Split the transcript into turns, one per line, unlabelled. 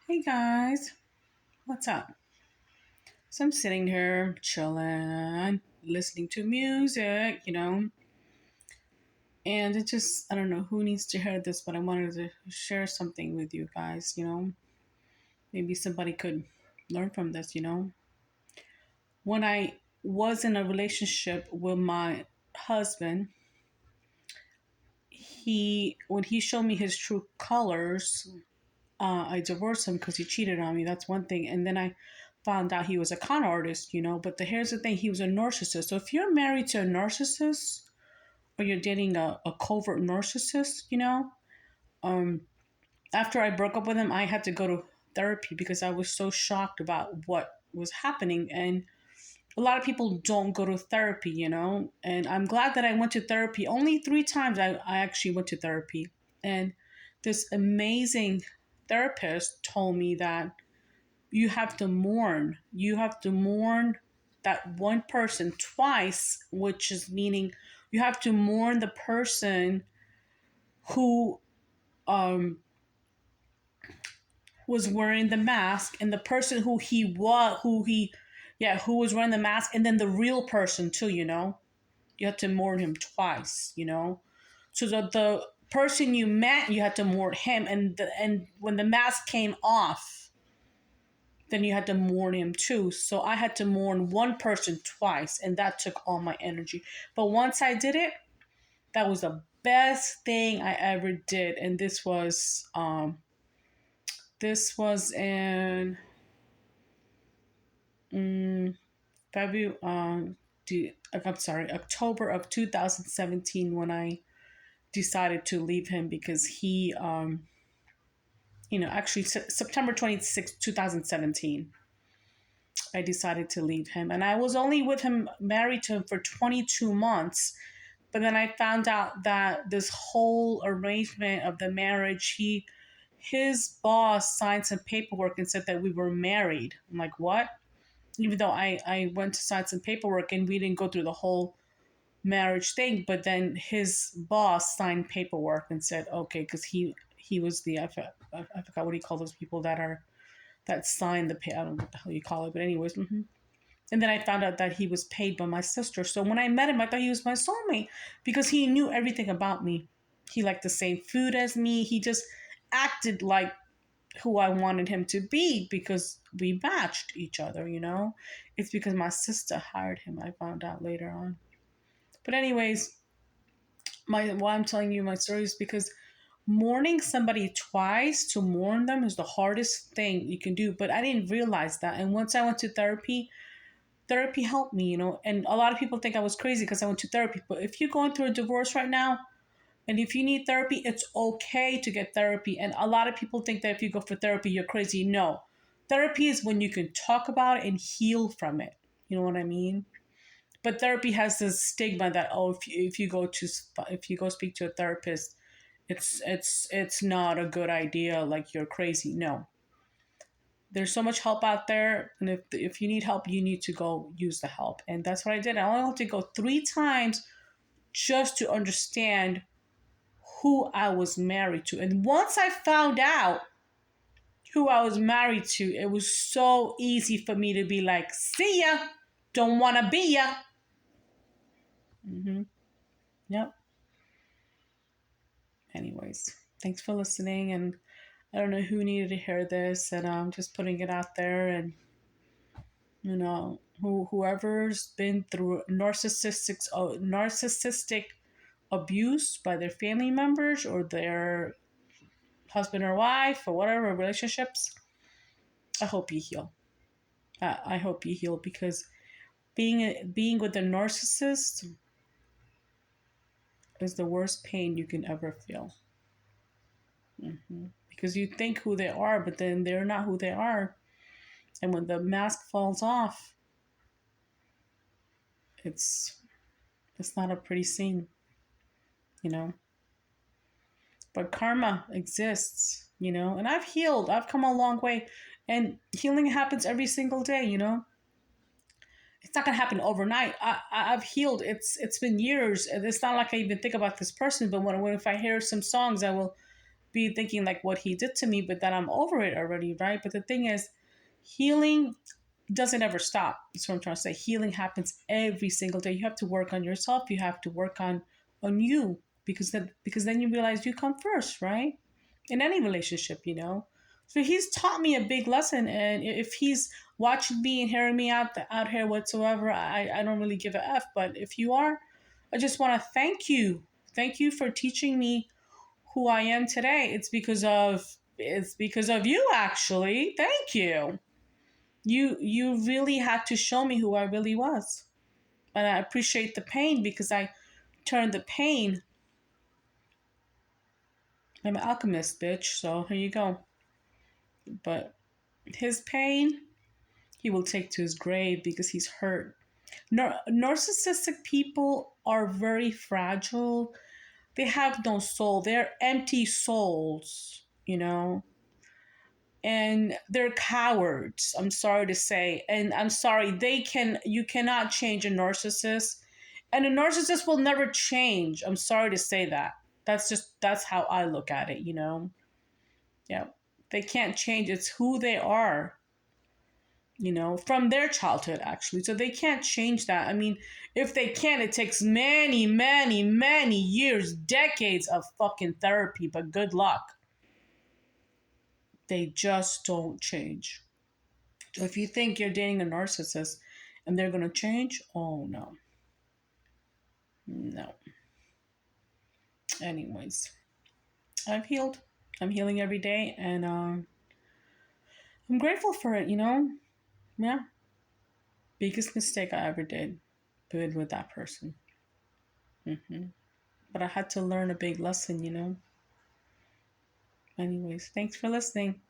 Hey guys, what's up? So I'm sitting here chilling, listening to music, and it just, I don't know who needs to hear this, but I wanted to share something with you guys. Maybe somebody could learn from this. When I was in a relationship with my husband, when he showed me his true colors, I divorced him because he cheated on me. That's one thing. And then I found out he was a con artist. But here's the thing, he was a narcissist. So if you're married to a narcissist or you're dating a covert narcissist, um, after I broke up with him, I had to go to therapy because I was so shocked about what was happening. And a lot of people don't go to therapy. And I'm glad that I went to therapy. Only 3 times I actually went to therapy. And this amazing therapist told me that you have to mourn. You have to mourn that one person twice, which is meaning you have to mourn the person who um, was wearing the mask and the person who was wearing the mask, and then the real person too. You have to mourn him twice. So the person you met, you had to mourn him, and when the mask came off, then you had to mourn him too. So I had to mourn one person twice, and that took all my energy. But once I did it, that was the best thing I ever did. And this was in February I'm sorry, October of 2017, when I decided to leave him because actually September 26th, 2017. I decided to leave him. And I was only with him, married to him for 22 months. But then I found out that this whole arrangement of the marriage, his boss signed some paperwork and said that we were married. I'm like, what? Even though I went to sign some paperwork and we didn't go through the whole marriage thing, but then his boss signed paperwork and said, okay, because he was I forgot what he called those people that signed the pay. I don't know what the hell you call it, but anyways. And then I found out that he was paid by my sister. So when I met him, I thought he was my soulmate because he knew everything about me. He liked the same food as me. He just acted like who I wanted him to be because we matched each other. It's because my sister hired him, I found out later on. But anyways, why I'm telling you my story is because mourning somebody twice, to mourn them, is the hardest thing you can do. But I didn't realize that. And once I went to therapy helped me. And a lot of people think I was crazy because I went to therapy. But if you're going through a divorce right now, and if you need therapy, it's okay to get therapy. And a lot of people think that if you go for therapy, you're crazy. No. Therapy is when you can talk about it and heal from it. You know what I mean? But therapy has this stigma that, oh, if you go speak to a therapist, it's not a good idea, like you're crazy. No. There's so much help out there, and if you need help, you need to go use the help. And that's what I did. I only had to go 3 times just to understand who I was married to. And once I found out who I was married to, it was so easy for me to be like, see ya, don't want to be ya. Yep. Anyways, thanks for listening. And I don't know who needed to hear this, and I'm just putting it out there. And whoever's been through narcissistic abuse by their family members or their husband or wife or whatever relationships, I hope you heal. I hope you heal, because being with a narcissist is the worst pain you can ever feel. Because you think who they are, but then they're not who they are. And when the mask falls off, it's it's not a pretty scene, you know. But karma exists. And I've healed. I've come a long way, and healing happens every single day. It's not gonna happen overnight. I've healed. It's been years, and it's not like I even think about this person. But when if I hear some songs, I will be thinking like what he did to me, but then I'm over it already, right? But the thing is, healing doesn't ever stop. That's what I'm trying to say. Healing happens every single day. You have to work on yourself. You have to work on you, because then you realize you come first, right? In any relationship, you know. So he's taught me a big lesson, and if he's watching me and hearing me out here whatsoever, I don't really give a f. But if you are, I just want to thank you for teaching me who I am today. It's because of you, actually. Thank you. You really had to show me who I really was, and I appreciate the pain because I turned the pain. I'm an alchemist, bitch. So here you go. But his pain, he will take to his grave because he's hurt. Narcissistic people are very fragile. They have no soul. They're empty souls, you know, and they're cowards. I'm sorry to say, and I'm sorry. You cannot change a narcissist, and a narcissist will never change. I'm sorry to say that. That's how I look at it, you know. Yeah, they can't change. It's who they are, you know, from their childhood, actually. So they can't change that. I mean, if they can, it takes many, many, many years, decades of fucking therapy, but good luck. They just don't change. So if you think you're dating a narcissist and they're going to change, oh no. No. Anyways, I've healed. I'm healing every day, and I'm grateful for it, you know? Yeah. Biggest mistake I ever did, been with that person. But I had to learn a big lesson, you know? Anyways, thanks for listening.